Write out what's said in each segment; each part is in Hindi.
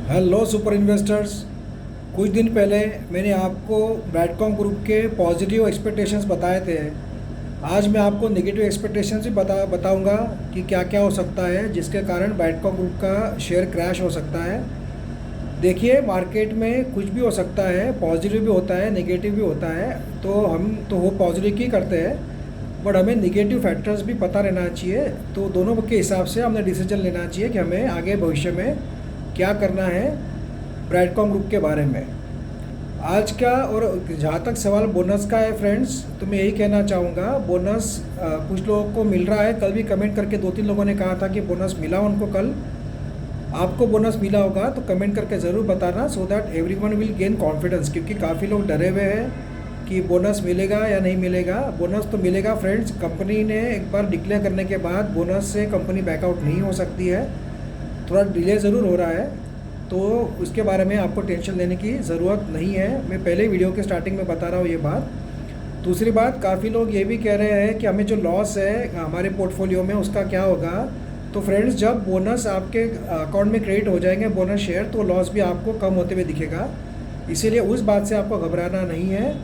Hello super investors. कुछ दिन पहले मैंने आपको ब्रैडकॉम ग्रुप के पॉजिटिव एक्सपेक्टेशंस बताए थे। आज मैं आपको नेगेटिव एक्सपेक्टेशंस भी बताऊंगा कि क्या क्या हो सकता है जिसके कारण ब्रैडकॉम ग्रुप का शेयर क्रैश हो सकता है। देखिए, मार्केट में कुछ भी हो सकता है, पॉजिटिव भी होता है, नेगेटिव भी होता है। तो हम तो वो पॉजिटिव ही करते हैं, बट हमें निगेटिव फैक्टर्स भी पता रहना चाहिए। तो दोनों के हिसाब से हमने डिसीजन लेना चाहिए कि हमें आगे भविष्य में क्या करना है ब्रैडकॉम ग्रुप के बारे में। आज का और जहाँ तक सवाल बोनस का है फ्रेंड्स, तो मैं यही कहना चाहूँगा, बोनस कुछ लोगों को मिल रहा है। कल भी कमेंट करके 2-3 लोगों ने कहा था कि बोनस मिला उनको। कल आपको बोनस मिला होगा तो कमेंट करके ज़रूर बताना, so that everyone will gain confidence. क्योंकि काफ़ी लोग डरे हुए हैं कि बोनस मिलेगा या नहीं मिलेगा। बोनस तो मिलेगा फ्रेंड्स। कंपनी ने एक बार डिक्लेयर करने के बाद बोनस से कंपनी बैकआउट नहीं हो सकती है। थोड़ा डिले ज़रूर हो रहा है, तो उसके बारे में आपको टेंशन लेने की ज़रूरत नहीं है। मैं पहले वीडियो के स्टार्टिंग में बता रहा हूँ ये बात। दूसरी बात, काफ़ी लोग ये भी कह रहे हैं कि हमें जो लॉस है हमारे पोर्टफोलियो में उसका क्या होगा। तो फ्रेंड्स, जब बोनस आपके अकाउंट में क्रेडिट हो जाएंगे बोनस शेयर, तो लॉस भी आपको कम होते हुए दिखेगा। इसीलिए उस बात से आपको घबराना नहीं है,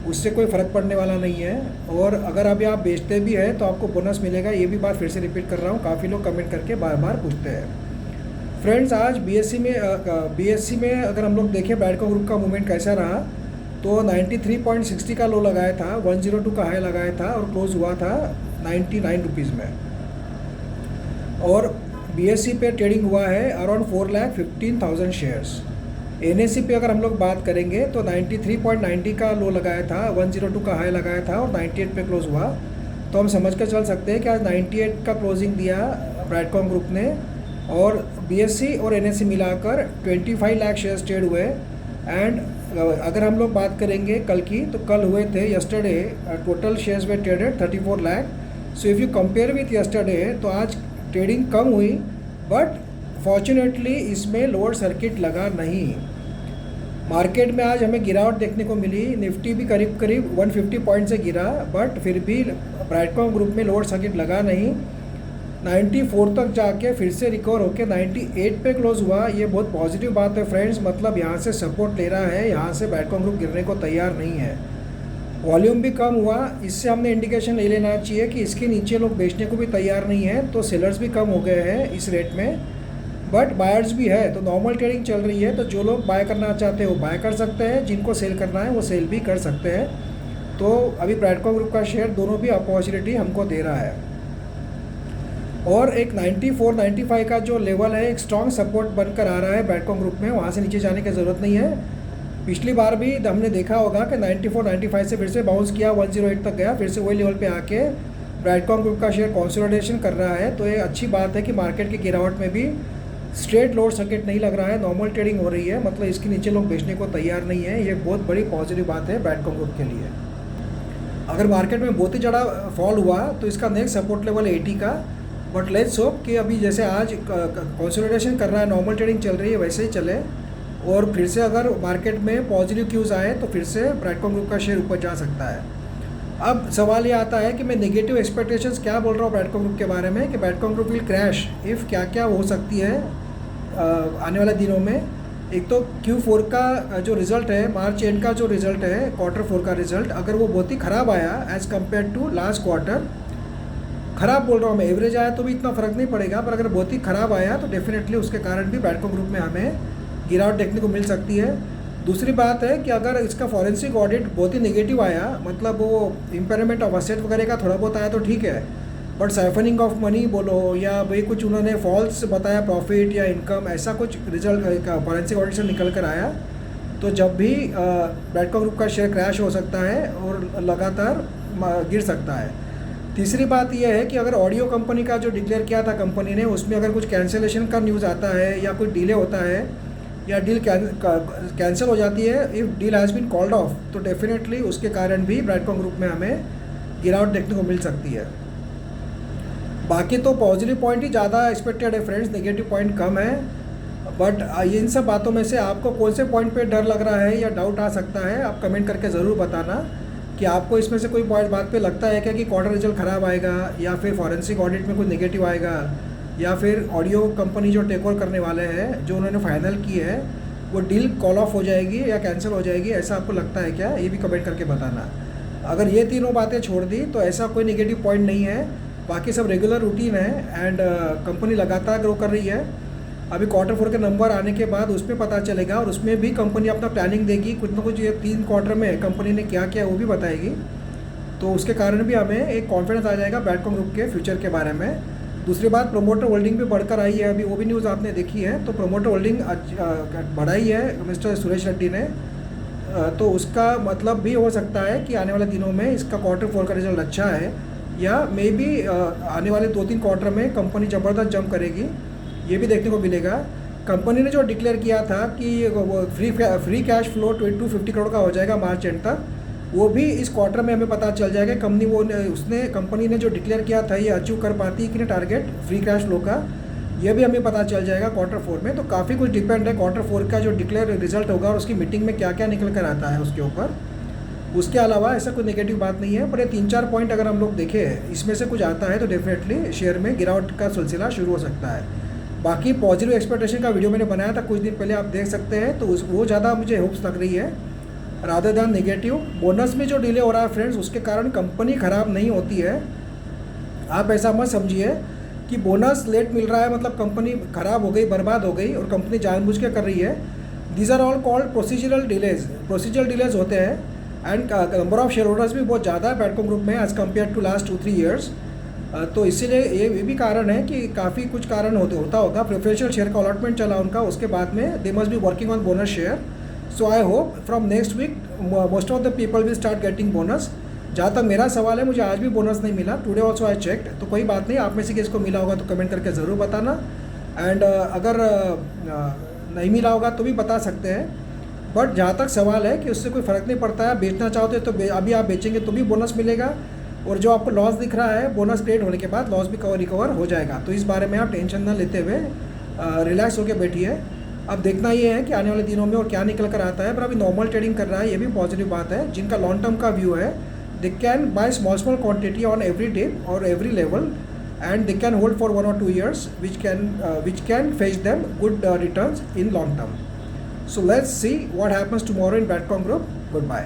उससे कोई फ़र्क पड़ने वाला नहीं है। और अगर अभी आप बेचते भी हैं तो आपको बोनस मिलेगा, ये भी बात फिर से रिपीट कर रहा हूँ। काफ़ी लोग कमेंट करके बार बार पूछते हैं। फ्रेंड्स, आज बीएससी में अगर हम लोग देखें ब्रैडकॉम ग्रुप का मूवमेंट कैसा रहा, तो 93.60 का लो लगाया था, 102 का हाई लगाया था और क्लोज हुआ था 99 रुपीज़ में। और बीएससी पे ट्रेडिंग हुआ है अराउंड 4,15,000 शेयर्स। एनएससी पे अगर हम लोग बात करेंगे तो 93.90 का लो लगाया था, 102 का हाई लगाया था और 98 पे क्लोज हुआ। तो हम समझ कर चल सकते हैं कि आज 98 का क्लोजिंग दिया ब्रैडकॉम ग्रुप ने। और बीएससी और एनएससी मिलाकर 25 लाख शेयर्स ट्रेड हुए। एंड अगर हम लोग बात करेंगे कल की, तो कल हुए थे yesterday total shares way traded 34 lakh. So if you compare with yesterday, तो आज ट्रेडिंग कम हुई, बट फॉर्चुनेटली इसमें लोअर सर्किट लगा नहीं। मार्केट में आज हमें गिरावट देखने को मिली। निफ्टी भी करीब करीब 150 पॉइंट से गिरा, बट फिर भी ब्रैडकॉम ग्रुप में लोअर सर्किट लगा नहीं। 94 तक जाके फिर से रिकवर होकर 98 पे क्लोज हुआ। ये बहुत पॉजिटिव बात है फ्रेंड्स। मतलब यहाँ से सपोर्ट ले रहा है, यहाँ से ब्रैडकॉम ग्रुप गिरने को तैयार नहीं है। वॉल्यूम भी कम हुआ, इससे हमने इंडिकेशन ले लेना चाहिए कि इसके नीचे लोग बेचने को भी तैयार नहीं है। तो सेलर्स भी कम हो गए हैं इस रेट में, बट बायर्स भी है। तो नॉर्मल ट्रेडिंग चल रही है। तो जो लोग बाय करना चाहते हैं वो बाय कर सकते हैं, जिनको सेल करना है वो सेल भी कर सकते हैं। तो अभी ब्रैडकॉम ग्रुप का शेयर दोनों भी अपॉर्चुनिटी हमको दे रहा है। और एक 94-95 का जो लेवल है, एक स्ट्रॉन्ग सपोर्ट बनकर आ रहा है ब्रैडकॉम ग्रुप में। वहाँ से नीचे जाने की ज़रूरत नहीं है। पिछली बार भी हमने देखा होगा कि 94-95 से फिर से बाउंस किया, 108 तक गया, फिर से वही लेवल पे आके ब्रैडकॉम ग्रुप का शेयर कंसोलिडेशन कर रहा है। तो ये अच्छी बात है कि मार्केट की गिरावट में भी स्ट्रेट लोअर सर्किट नहीं लग रहा है, नॉर्मल ट्रेडिंग हो रही है। मतलब इसके नीचे लोग बेचने को तैयार नहीं है। ये बहुत बड़ी पॉजिटिव बात है ब्रैडकॉम ग्रुप के लिए। अगर मार्केट में बहुत ही ज़्यादा फॉल हुआ तो इसका नेक्स्ट सपोर्ट लेवल 80 का। बट लेट्स होप कि अभी जैसे आज कंसोलिडेशन कर रहा है, नॉर्मल ट्रेडिंग चल रही है, वैसे ही चले। और फिर से अगर मार्केट में पॉजिटिव क्यूज़ आए तो फिर से ब्रैडकॉम ग्रुप का शेयर ऊपर जा सकता है। अब सवाल ये आता है कि मैं नेगेटिव एक्सपेक्टेशंस क्या बोल रहा हूँ ब्रैडकॉम ग्रुप के बारे में, कि ब्रैडकॉम ग्रुप विल क्रैश इफ़ क्या क्या हो सकती है आने वाले दिनों में। एक तो Q4 का जो रिज़ल्ट है, मार्च एंड का जो रिज़ल्ट है, Q4 का रिज़ल्ट, अगर वो बहुत ही ख़राब आया as compare to last quarter, ख़राब बोल रहा हूँ मैं, एवरेज आया तो भी इतना फ़र्क नहीं पड़ेगा, पर अगर बहुत ही ख़राब आया तो डेफिनेटली उसके कारण भी ब्रैडकॉम ग्रुप में हमें गिरावट देखने को मिल सकती है। दूसरी बात है कि अगर इसका फॉरेंसिक ऑडिट बहुत ही नेगेटिव आया, मतलब वो इम्पेयरमेंट ऑफ असेट वगैरह का थोड़ा बहुत आया तो ठीक है, बट साइफनिंग ऑफ मनी बोलो या भाई कुछ उन्होंने फॉल्स बताया प्रॉफिट या इनकम, ऐसा कुछ रिजल्ट फॉरेंसिक ऑडिट से निकल कर आया, तो जब भी ब्रैडकॉम ग्रुप का शेयर क्रैश हो सकता है और लगातार गिर सकता है। तीसरी बात यह है कि अगर ऑडियो कंपनी का जो डिक्लेयर किया था कंपनी ने, उसमें अगर कुछ कैंसिलेशन का न्यूज़ आता है या कुछ डिले होता है या डील कैंसिल हो जाती है, if deal has been called off, तो डेफिनेटली उसके कारण भी ब्रैडकॉम ग्रुप में हमें गिरावट देखने को मिल सकती है। बाकी तो पॉजिटिव पॉइंट ही ज़्यादा एक्सपेक्टेड है फ्रेंड्स, नेगेटिव पॉइंट कम है। बट इन सब बातों में से आपको कौन से पॉइंट पे डर लग रहा है या डाउट आ सकता है, आप कमेंट करके ज़रूर बताना कि आपको इसमें से कोई बात पे लगता है क्या कि क्वार्टर रिजल्ट ख़राब आएगा या फिर फॉरेंसिक ऑडिट में कुछ नेगेटिव आएगा या फिर ऑडियो कंपनी जो टेक ओवर करने वाले हैं, जो उन्होंने फाइनल की है, वो डील कॉल ऑफ हो जाएगी या कैंसिल हो जाएगी, ऐसा आपको लगता है क्या? ये भी कमेंट करके बताना। अगर ये तीनों बातें छोड़ दी तो ऐसा कोई नेगेटिव पॉइंट नहीं है, बाकी सब रेगुलर रूटीन है एंड कंपनी लगातार ग्रो कर रही है। अभी Q4 के नंबर आने के बाद उसमें पता चलेगा और उसमें भी कंपनी अपना प्लानिंग देगी, कुछ ना कुछ ये 3 क्वार्टर में कंपनी ने क्या किया वो भी बताएगी। तो उसके कारण भी हमें एक कॉन्फिडेंस आ जाएगा बैडकॉम ग्रुप के फ्यूचर के बारे में। दूसरी बात, प्रोमोटर होल्डिंग भी बढ़कर आई है, अभी वो भी न्यूज़ आपने देखी है। तो प्रोमोटर होल्डिंग बढ़ाई है मिस्टर सुरेश रेड्डी ने, तो उसका मतलब भी हो सकता है कि आने वाले दिनों में इसका Q4 का रिजल्ट अच्छा है, या मे बी आने वाले 2-3 क्वार्टर में कंपनी ज़बरदस्त जंप करेगी, ये भी देखने को मिलेगा। कंपनी ने जो डिक्लेयर किया था कि वो फ्री कैश फ्लो 250 करोड़ का हो जाएगा मार्च एंड तक, वो भी इस क्वार्टर में हमें पता चल जाएगा। कंपनी ने जो डिक्लेयर किया था ये अचीव कर पाती है कि नहीं टारगेट फ्री कैश फ्लो का, ये भी हमें पता चल जाएगा Q4 में। तो काफ़ी कुछ डिपेंड है Q4 का जो डिक्लेयर रिजल्ट होगा और उसकी मीटिंग में क्या क्या निकल कर आता है उसके ऊपर। उसके अलावा ऐसा कोई नेगेटिव बात नहीं है, पर ये 3-4 पॉइंट अगर हम लोग देखें, इसमें से कुछ आता है तो डेफिनेटली शेयर में गिरावट का सिलसिला शुरू हो सकता है। बाकी पॉजिटिव एक्सपेक्टेशन का वीडियो मैंने बनाया था कुछ दिन पहले, आप देख सकते हैं, तो वो ज़्यादा मुझे होप्स लग रही है रादर दैन नेगेटिव। बोनस में जो डिले हो रहा है फ्रेंड्स, उसके कारण कंपनी ख़राब नहीं होती है। आप ऐसा मत समझिए कि बोनस लेट मिल रहा है मतलब कंपनी ख़राब हो गई, बर्बाद हो गई और कंपनी जानबूझ के कर रही है। These are all called procedural delays. Procedural delays होते हैं and number of share holders भी बहुत ज़्यादा है बैडकॉम ग्रुप में as compare to last 2-3 years. तो इसीलिए ये भी कारण है कि काफ़ी कुछ कारण होता होगा। प्रेफरेंशियल शेयर का अलॉटमेंट चला उनका, उसके बाद में they must be working on bonus share. So I hope from next week most of the people will start getting bonus. जहाँ तक मेरा सवाल है, मुझे आज भी बोनस नहीं मिला, टुडे ऑल्सो आई चेक्ड। तो कोई बात नहीं, आप में से किसको मिला होगा तो कमेंट करके ज़रूर बताना। एंड अगर नहीं मिला होगा तो भी बता सकते हैं। बट जहाँ तक सवाल है कि उससे कोई फ़र्क नहीं पड़ता है, बेचना चाहते तो अभी आप बेचेंगे तो भी बोनस मिलेगा, और जो आपको लॉस दिख रहा है बोनस क्रिएट होने के बाद लॉस भी रिकवर हो जाएगा। तो इस बारे में आप टेंशन ना लेते हुए रिलैक्स होकर बैठिए। अब देखना ये है कि आने वाले दिनों में और क्या निकल कर आता है, पर अभी नॉर्मल ट्रेडिंग कर रहा है, ये भी पॉजिटिव बात है। जिनका लॉन्ग टर्म का व्यू है, they can buy small quantity on every day और every level and they can hold for 1 or 2 years which can fetch them good returns in long term. So let's see what happens tomorrow in Badcom Group. Goodbye.